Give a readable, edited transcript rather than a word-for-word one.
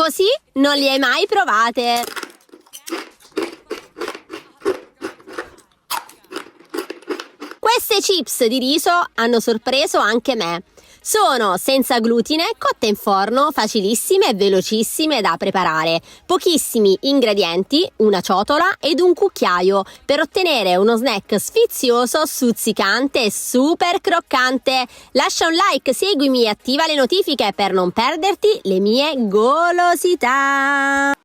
Così non li hai mai provate. Queste chips di riso hanno sorpreso anche me. Sono senza glutine, cotte in forno, facilissime e velocissime da preparare. Pochissimi ingredienti, una ciotola ed un cucchiaio per ottenere uno snack sfizioso, stuzzicante e super croccante. Lascia un like, seguimi e attiva le notifiche per non perderti le mie golosità.